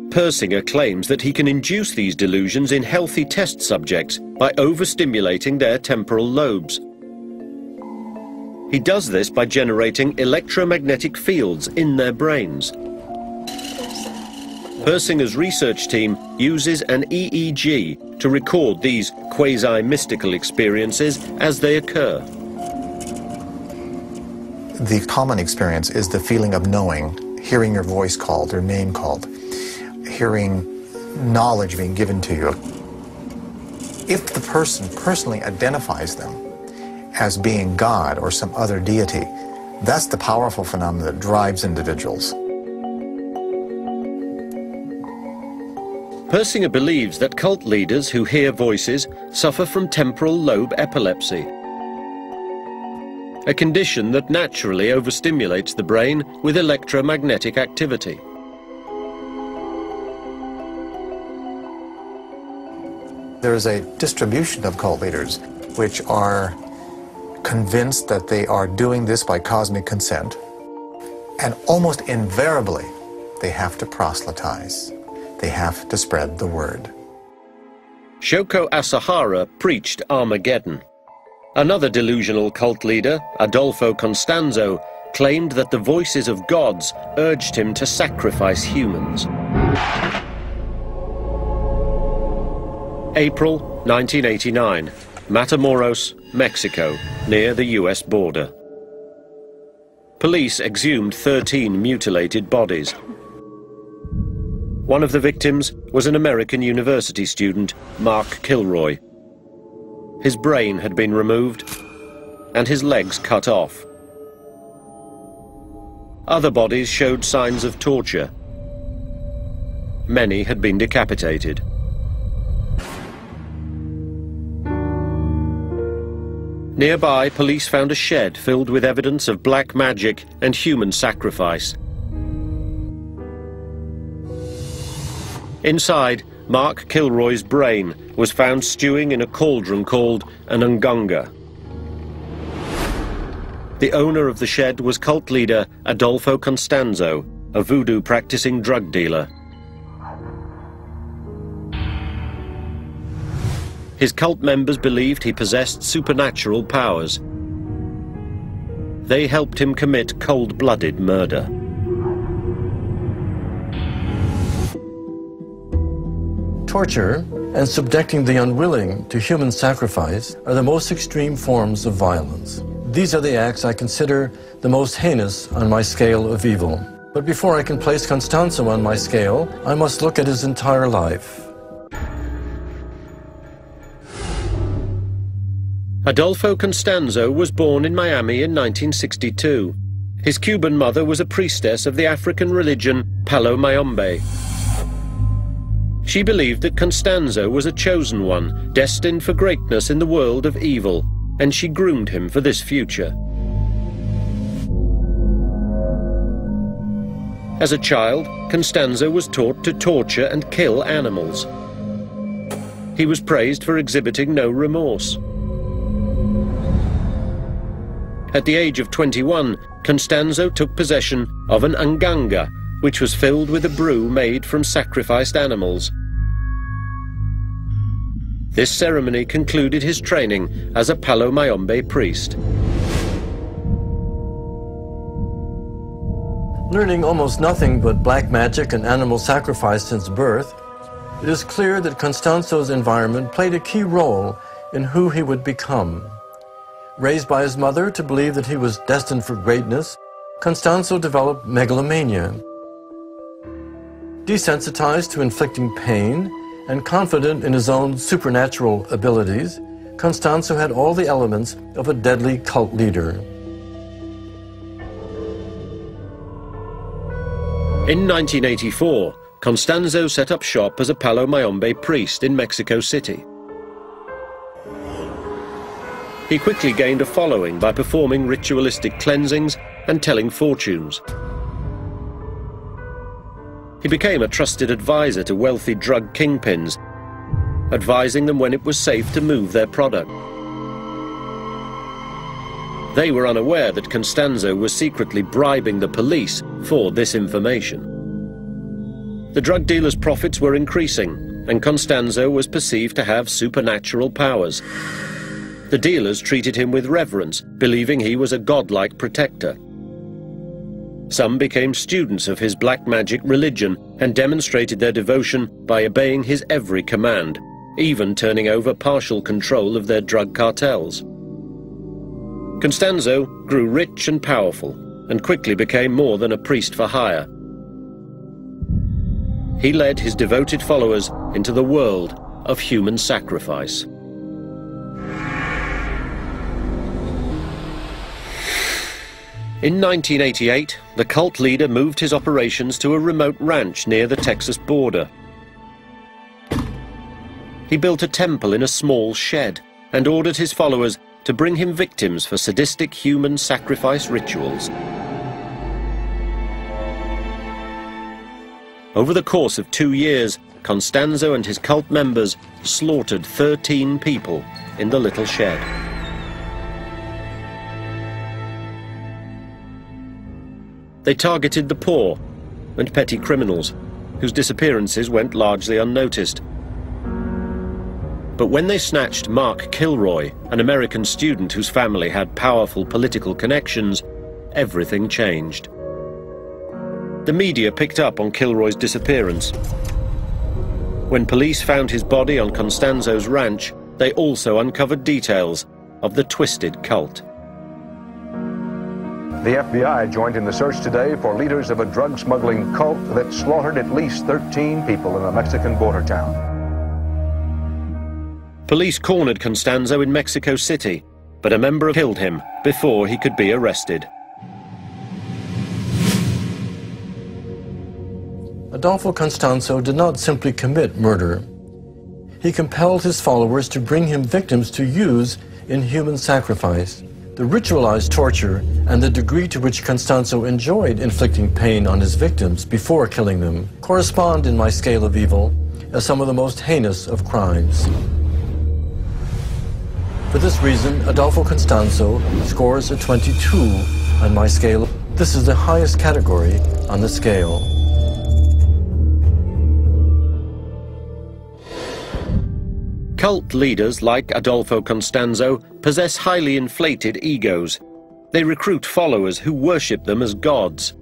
Persinger claims that he can induce these delusions in healthy test subjects by overstimulating their temporal lobes. He does this by generating electromagnetic fields in their brains. Persinger's research team uses an EEG to record these quasi-mystical experiences as they occur. The common experience is the feeling of knowing, hearing your voice called or name called, hearing knowledge being given to you. If the person personally identifies them as being God or some other deity, that's the powerful phenomenon that drives individuals. Persinger believes that cult leaders who hear voices suffer from temporal lobe epilepsy, a condition that naturally overstimulates the brain with electromagnetic activity. There is a distribution of cult leaders which are convinced that they are doing this by cosmic consent, and almost invariably they have to proselytize. They have to spread the word. Shoko Asahara preached Armageddon. Another delusional cult leader, Adolfo Constanzo, claimed that the voices of gods urged him to sacrifice humans. April 1989, Matamoros, Mexico, near the US border. Police exhumed 13 mutilated bodies. One of the victims was an American university student, Mark Kilroy. His brain had been removed and his legs cut off. Other bodies showed signs of torture. Many had been decapitated. Nearby, police found a shed filled with evidence of black magic and human sacrifice. Inside, Mark Kilroy's brain was found stewing in a cauldron called an ngunga. The owner of the shed was cult leader Adolfo Constanzo, a voodoo-practicing drug dealer. His cult members believed he possessed supernatural powers. They helped him commit cold-blooded murder. Torture and subjecting the unwilling to human sacrifice are the most extreme forms of violence. These are the acts I consider the most heinous on my scale of evil. But before I can place Constanzo on my scale, I must look at his entire life. Adolfo Constanzo was born in Miami in 1962. His Cuban mother was a priestess of the African religion Palo Mayombe. She believed that Constanzo was a chosen one, destined for greatness in the world of evil, and she groomed him for this future. As a child, Constanzo was taught to torture and kill animals. He was praised for exhibiting no remorse. At the age of 21, Constanzo took possession of an nganga, which was filled with a brew made from sacrificed animals. This ceremony concluded his training as a Palo Mayombe priest. Learning almost nothing but black magic and animal sacrifice since birth, it is clear that Constanzo's environment played a key role in who he would become. Raised by his mother to believe that he was destined for greatness, Constanzo developed megalomania. Desensitized to inflicting pain and confident in his own supernatural abilities, Constanzo had all the elements of a deadly cult leader. In 1984, Constanzo set up shop as a Palo Mayombe priest in Mexico City. He quickly gained a following by performing ritualistic cleansings and telling fortunes. He became a trusted advisor to wealthy drug kingpins, advising them when it was safe to move their product. They were unaware that Constanzo was secretly bribing the police for this information. The drug dealer's profits were increasing, and Constanzo was perceived to have supernatural powers. The dealers treated him with reverence, believing he was a godlike protector. Some became students of his black magic religion and demonstrated their devotion by obeying his every command, even turning over partial control of their drug cartels. Constanzo grew rich and powerful, and quickly became more than a priest for hire. He led his devoted followers into the world of human sacrifice. In 1988, the cult leader moved his operations to a remote ranch near the Texas border. He built a temple in a small shed and ordered his followers to bring him victims for sadistic human sacrifice rituals. Over the course of 2 years, Constanzo and his cult members slaughtered 13 people in the little shed. They targeted the poor and petty criminals, whose disappearances went largely unnoticed. But when they snatched Mark Kilroy, an American student whose family had powerful political connections, everything changed. The media picked up on Kilroy's disappearance. When police found his body on Constanzo's ranch, they also uncovered details of the twisted cult. The FBI joined in the search today for leaders of a drug-smuggling cult that slaughtered at least 13 people in a Mexican border town. Police cornered Constanzo in Mexico City, but a member killed him before he could be arrested. Adolfo Constanzo did not simply commit murder. He compelled his followers to bring him victims to use in human sacrifice. The ritualized torture and the degree to which Constanzo enjoyed inflicting pain on his victims before killing them correspond in my scale of evil as some of the most heinous of crimes. For this reason, Adolfo Constanzo scores a 22 on my scale. This is the highest category on the scale. Cult leaders like Adolfo Constanzo possess highly inflated egos. They recruit followers who worship them as gods.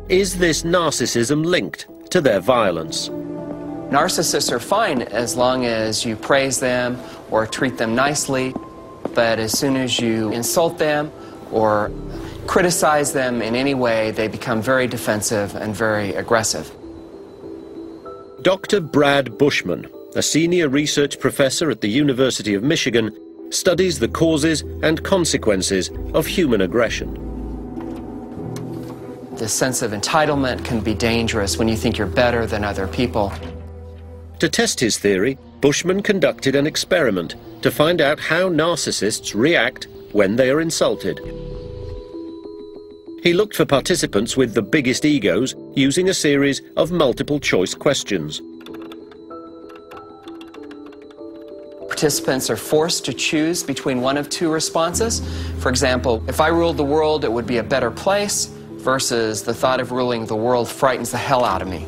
Is this narcissism linked to their violence? Narcissists are fine as long as you praise them or treat them nicely, but as soon as you insult them or criticize them in any way, they become very defensive and very aggressive. Dr. Brad Bushman, a senior research professor at the University of Michigan, studies the causes and consequences of human aggression. The sense of entitlement can be dangerous when you think you're better than other people. To test his theory, Bushman conducted an experiment to find out how narcissists react when they are insulted. He looked for participants with the biggest egos using a series of multiple-choice questions. Participants are forced to choose between one of two responses. For example, if I ruled the world, it would be a better place, versus the thought of ruling the world frightens the hell out of me.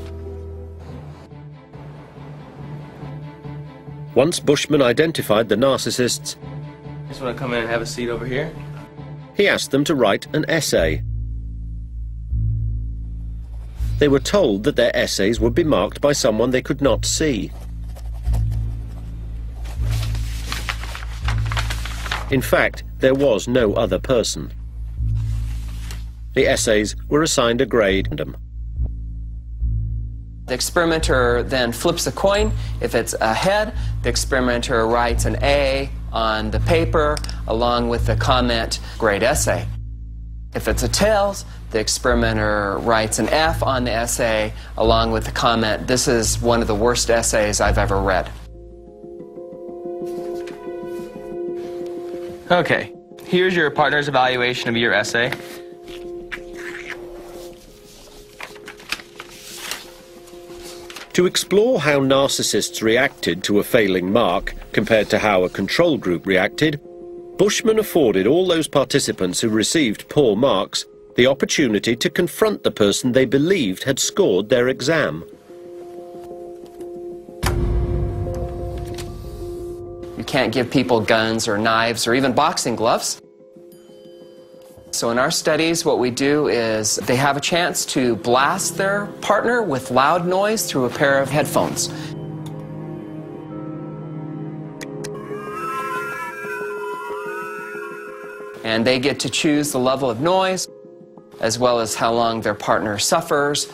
Once Bushman identified the narcissists, Just want to come in and have a seat over here. he asked them to write an essay. They were told that their essays would be marked by someone they could not see. In fact, there was no other person. The essays were assigned a grade. The experimenter then flips a coin. If it's a head, the experimenter writes an A on the paper along with the comment, great essay. If it's a tails, the experimenter writes an F on the essay along with the comment, this is one of the worst essays I've ever read. Okay, here's your partner's evaluation of your essay. To explore how narcissists reacted to a failing mark compared to how a control group reacted, Bushman afforded all those participants who received poor marks the opportunity to confront the person they believed had scored their exam. You can't give people guns or knives or even boxing gloves. So in our studies, what we do is they have a chance to blast their partner with loud noise through a pair of headphones. And they get to choose the level of noise, as well as how long their partner suffers